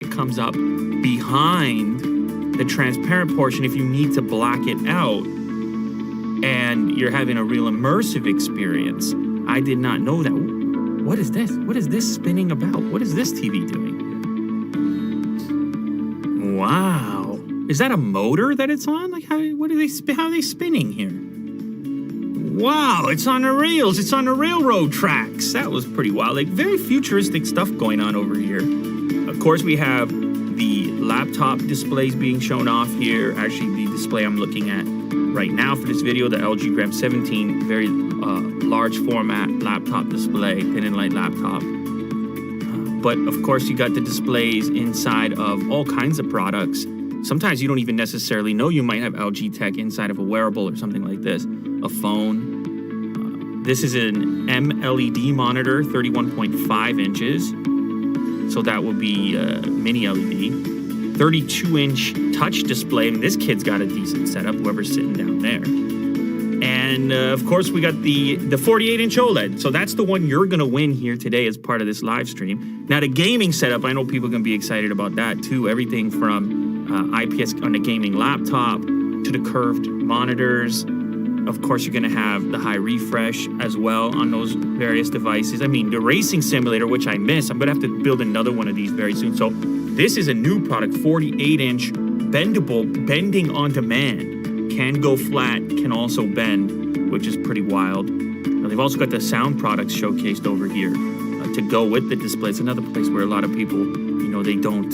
comes up behind the transparent portion if you need to black it out and you're having a real immersive experience. I did not know that. What is this? What is this spinning about? What is this TV doing? Wow. Is that a motor that it's on? Like how are they spinning here? Wow, it's on the rails. It's on the railroad tracks. That was pretty wild. Like very futuristic stuff going on over here. Of course, we have the laptop displays being shown off here. Actually, the display I'm looking at right now for this video, the LG Gram 17, very large format laptop display, thin and light laptop. But of course, you got the displays inside of all kinds of products. Sometimes you don't even necessarily know you might have LG tech inside of a wearable or something like this. A phone. This is an MLED monitor, 31.5 inches. So that would be mini LED. 32-inch touch display. I mean, this kid's got a decent setup, whoever's sitting down there. And of course, we got the 48-inch OLED. So that's the one you're going to win here today as part of this live stream. Now, the gaming setup, I know people are going to be excited about that too. Everything from IPS on a gaming laptop to the curved monitors. Of course, you're going to have the high refresh as well on those various devices. I mean, the racing simulator, which I miss, I'm going to have to build another one of these very soon. So this is a new product, 48-inch bendable, bending on demand. Can go flat, can also bend, which is pretty wild. Now, they've also got the sound products showcased over here to go with the display. It's another place where a lot of people, they don't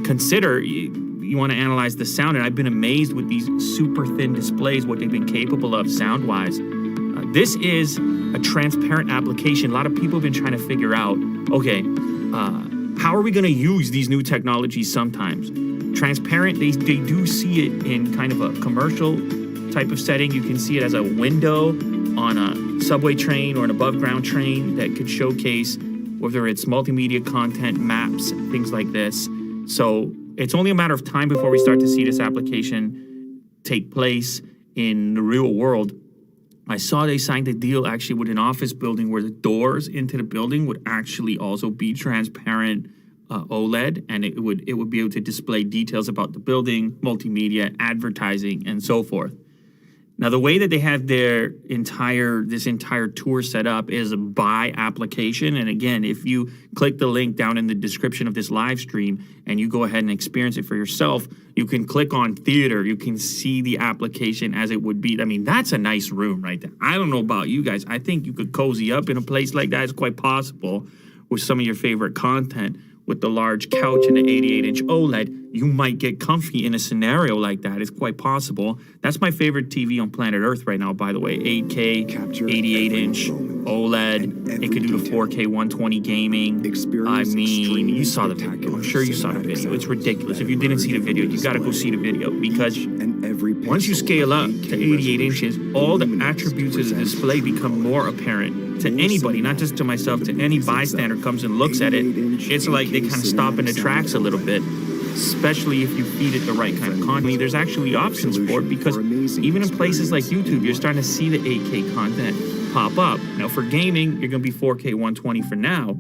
consider. You want to analyze the sound, and I've been amazed with these super thin displays, what they've been capable of sound-wise. This is a transparent application. A lot of people have been trying to figure out, okay, how are we going to use these new technologies sometimes? Transparent, they do see it in kind of a commercial type of setting. You can see it as a window on a subway train or an above-ground train that could showcase whether it's multimedia content, maps, things like this. So it's only a matter of time before we start to see this application take place in the real world. I saw they signed a deal actually with an office building where the doors into the building would actually also be transparent OLED, and it would be able to display details about the building, multimedia, advertising, and so forth. Now, the way that they have this entire tour set up is by application. And again, if you click the link down in the description of this live stream and you go ahead and experience it for yourself, you can click on theater. You can see the application as it would be. I mean, that's a nice room right there. I don't know about you guys. I think you could cozy up in a place like that. It's quite possible with some of your favorite content. With the large couch and the 88-inch OLED, you might get comfy in a scenario like that. It's quite possible. That's my favorite TV on planet Earth right now, by the way. 8K, 88-inch OLED. It could do the 4K 120 gaming. I mean, you saw the video. I'm sure you saw the video. It's ridiculous. If you didn't see the video, you got to go see the video, because once you scale up to 88 inches, all the attributes of the display become more apparent to anybody, not just to myself, to any bystander comes and looks at it. It's like they kind of stop in the tracks a little bit, especially if you feed it the right kind of content. There's actually options for it, because even in places like YouTube, you're starting to see the 8K content pop up. Now, for gaming, you're going to be 4K 120 for now,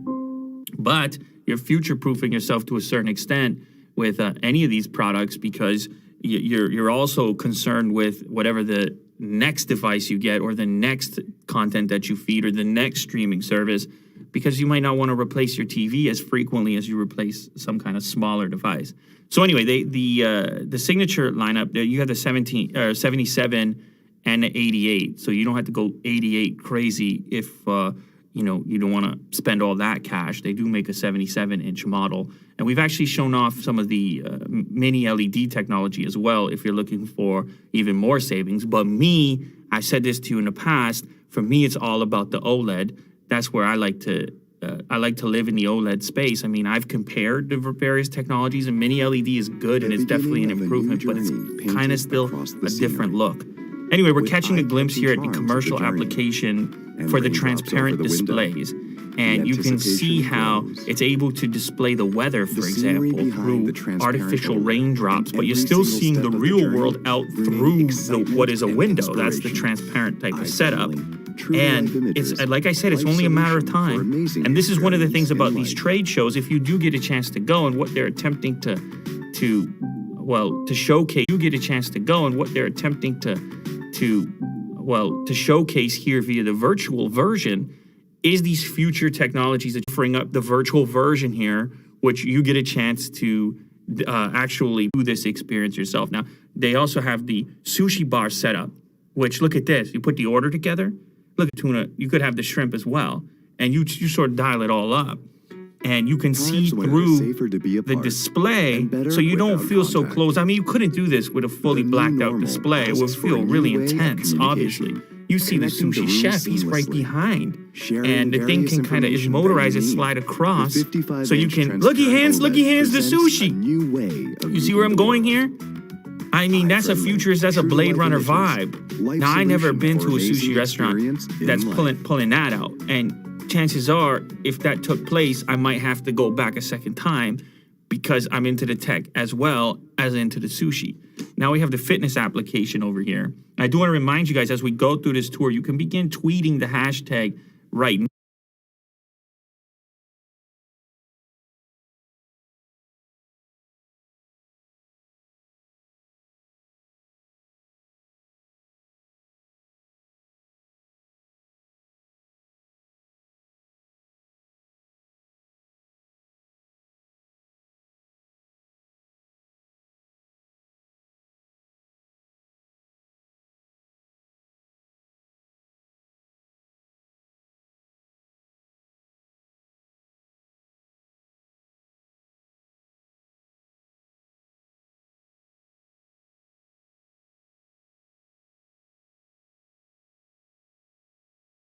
but you're future-proofing yourself to a certain extent with any of these products, because you're also concerned with whatever the next device you get or the next content that you feed or the next streaming service, because you might not want to replace your TV as frequently as you replace some kind of smaller device. So anyway, the signature lineup, you have the 77 and the 88. So you don't have to go 88 crazy if you don't want to spend all that cash. They do make a 77-inch model. And we've actually shown off some of the mini LED technology as well if you're looking for even more savings. But I said this to you in the past, for me, it's all about the OLED. That's where I like to live in the OLED space. I mean, I've compared the various technologies, and mini LED is good, and it's definitely an improvement, but it's kind of still a different look. Anyway, we're catching a glimpse here at the commercial application for the transparent displays. And you can see how it's able to display the weather, for example, through artificial raindrops, but you're still seeing the real world out through what is a window. That's the transparent type of setup. And it's like I said, it's only a matter of time. And this is one of the things about these trade shows. If you do get a chance to go, and what they're attempting to showcase, you get a chance to go, and what they're attempting to showcase here via the virtual version is these future technologies that bring up the virtual version here, which you get a chance to actually do this experience yourself. Now, they also have the sushi bar set up, which, look at this. You put the order together. Look at tuna. You could have the shrimp as well. And you sort of dial it all up. And you can see through the display, so you don't feel so close. I mean, you couldn't do this with a fully blacked out display. It would feel really intense, obviously. You see the sushi chef, he's right behind. And the thing can kind of, is motorized and slide across. So you can, looky hands the sushi. You see where I'm going here? I mean, that's a futurist, that's a Blade Runner vibe. Now, I never been to a sushi restaurant that's pulling that out. And chances are, if that took place, I might have to go back a second time because I'm into the tech as well as into the sushi. Now we have the fitness application over here. I do want to remind you guys, as we go through this tour, you can begin tweeting the hashtag right now.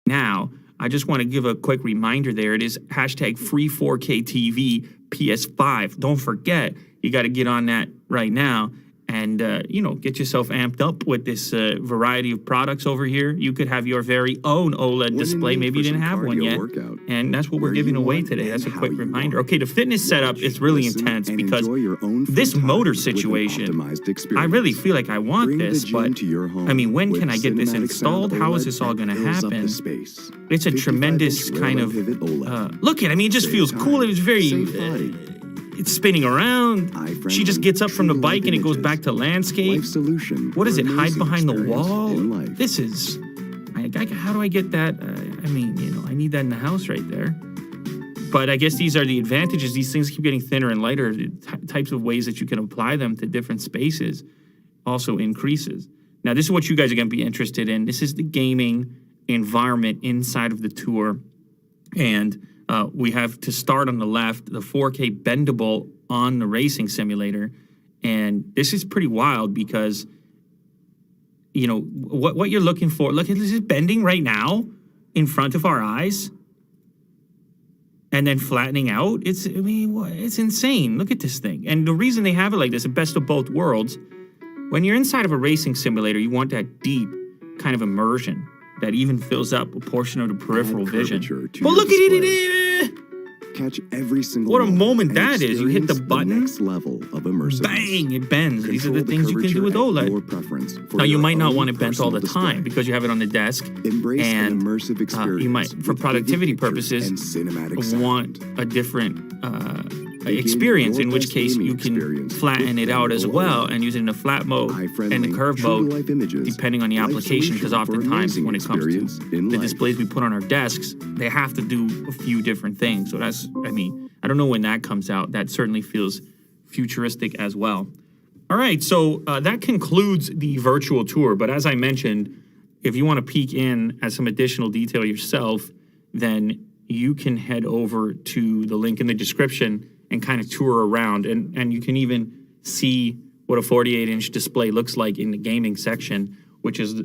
Now, I just want to give a quick reminder there. It is hashtag free 4K TV PS5. Don't forget, you got to get on that right now and, get yourself amped up with this variety of products over here. You could have your very own OLED display. Maybe you didn't have one yet. And that's what we're giving away today. That's a quick reminder. Okay, the fitness setup is really intense because this motor situation, I really feel like I want this, but I mean, when can I get this installed? How is this all going to happen? It's a tremendous kind of, look at, I mean, it just feels cool. It's very... it's spinning around. She just gets up from the bike and it goes back to landscape. What is it? Hide behind the wall? This is... how do I get that? I need that in the house right there. But I guess these are the advantages. These things keep getting thinner and lighter. The types of ways that you can apply them to different spaces also increases. Now, this is what you guys are going to be interested in. This is the gaming environment inside of the tour. And... we have to start on the left, the 4K Bendable on the racing simulator. And this is pretty wild because, what you're looking for, look, this is bending right now in front of our eyes and then flattening out. It's insane. Look at this thing. And the reason they have it like this, the best of both worlds, when you're inside of a racing simulator, you want that deep kind of immersion that even fills up a portion of the peripheral vision. Well, look at it. Catch every single what a moment that is. You hit the button. Next level of immersive. Bang, it bends. These are the things you can do with OLED. Now, you might not want it bent all the time because you have it on the desk. Embrace an immersive experience. You might, for productivity purposes, want a different experience, in which case you can flatten it out as well and use it in the flat mode and the curve mode, depending on the application, because oftentimes when it comes to the displays we put on our desks, they have to do a few different things. So that's, I don't know when that comes out. That certainly feels futuristic as well. All right, so that concludes the virtual tour. But as I mentioned, if you want to peek in at some additional detail yourself, then you can head over to the link in the description and kind of tour around. And you can even see what a 48-inch display looks like in the gaming section, which is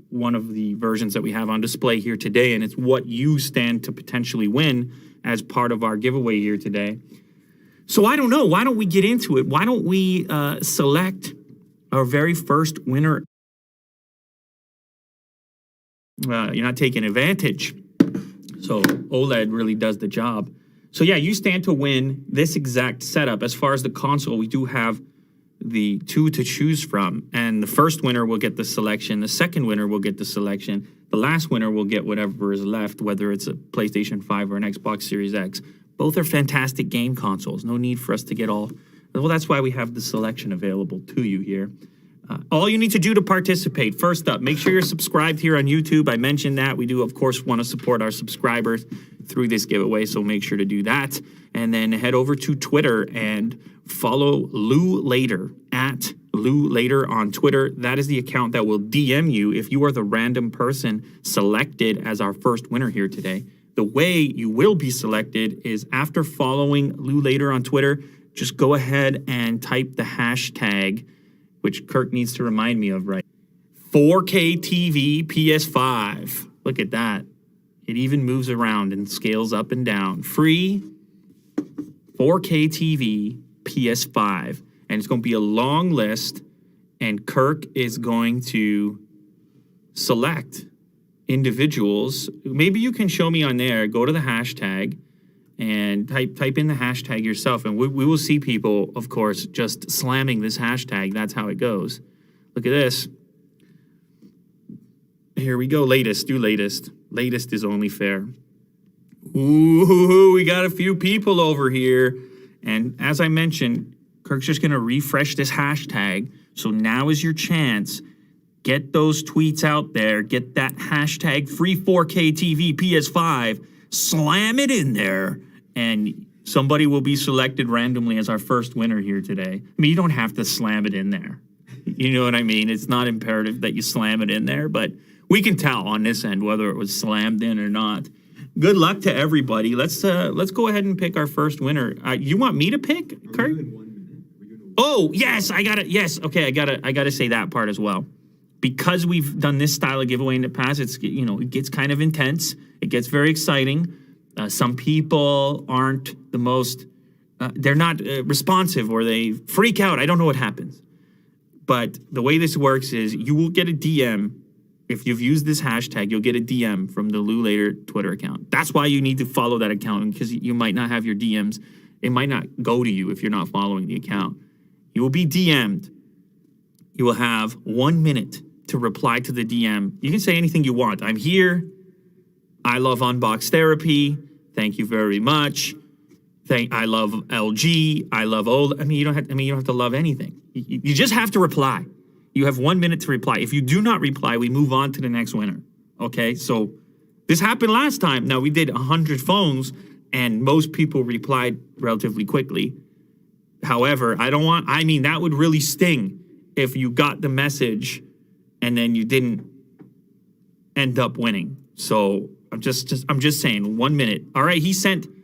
one of the versions that we have on display here today. And it's what you stand to potentially win as part of our giveaway here today. So I don't know. Why don't we get into it? Why don't we select our very first winner? You're not taking advantage. So OLED really does the job. So yeah, you stand to win this exact setup. As far as the console, we do have the two to choose from. And the first winner will get the selection. The second winner will get the selection. The last winner will get whatever is left, whether it's a PlayStation 5 or an Xbox Series X. Both are fantastic game consoles. No need for us to get all... Well, that's why we have the selection available to you here. All you need to do to participate, first up, make sure you're subscribed here on YouTube. I mentioned that. We do, of course, want to support our subscribers through this giveaway, so make sure to do that. And then head over to Twitter and follow Lou Later, at Lou Later on Twitter. That is the account that will DM you if you are the random person selected as our first winner here today. The way you will be selected is after following Lou Later on Twitter, just go ahead and type the hashtag, which Kirk needs to remind me of, right? 4K TV PS5. Look at that. It even moves around and scales up and down. Free 4K TV PS5. And it's going to be a long list. And Kirk is going to select individuals. Maybe you can show me on there. Go to the hashtag and type in the hashtag yourself. And we will see people, of course, just slamming this hashtag. That's how it goes. Look at this. Here we go. Latest. Do latest. Latest is only fair. Ooh, we got a few people over here. And as I mentioned, Kirk's just going to refresh this hashtag. So now is your chance. Get those tweets out there. Get that hashtag free 4K TV PS5. Slam it in there. And somebody will be selected randomly as our first winner here today. I mean, you don't have to slam it in there. You know what I mean? It's not imperative that you slam it in there, but we can tell on this end whether it was slammed in or not. Good luck to everybody. Let's go ahead and pick our first winner. You want me to pick, Kurt? Oh, yes, I got it. Yes, okay, I gotta say that part as well. Because we've done this style of giveaway in the past, it's, you know, it gets kind of intense. It gets very exciting. Some people aren't the most, they're not responsive, or they freak out. I don't know what happens. But the way this works is you will get a DM. If you've used this hashtag, you'll get a DM from the Lou Later Twitter account. That's why you need to follow that account, because you might not have your DMs. It might not go to you if you're not following the account. You will be DM'd. You will have 1 minute to reply to the DM. You can say anything you want. I'm here. I love Unbox Therapy. Thank you very much. I love LG. I love old. You don't have to love anything. You just have to reply. You have 1 minute to reply. If you do not reply, we move on to the next winner. Okay? So this happened last time. Now, we did 100 phones, and most people replied relatively quickly. However, that would really sting if you got the message and then you didn't end up winning. So I'm just saying, 1 minute. All right,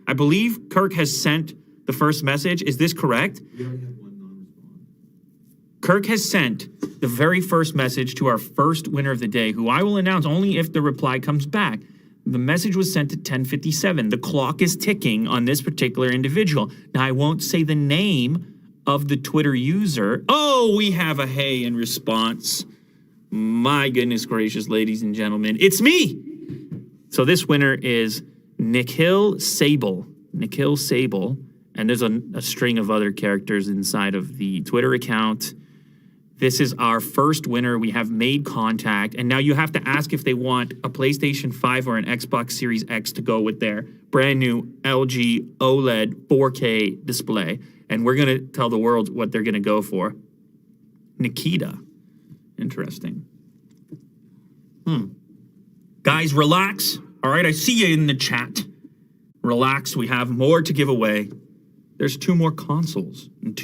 I believe Kirk has sent the first message. Is this correct? We already have one non-response. Kirk has sent the very first message to our first winner of the day, who I will announce only if the reply comes back. The message was sent at 10:57. The clock is ticking on this particular individual. Now, I won't say the name of the Twitter user. Oh, we have a hey in response. My goodness gracious, ladies and gentlemen, it's me. So this winner is Nikhil Sable. Nikhil Sable. And there's a string of other characters inside of the Twitter account. This is our first winner. We have made contact. And now you have to ask if they want a PlayStation 5 or an Xbox Series X to go with their brand new LG OLED 4K display. And we're going to tell the world what they're going to go for. Nikita. Interesting. Guys, relax. All right, I see you in the chat. Relax. We have more to give away. There's 2 more consoles and 2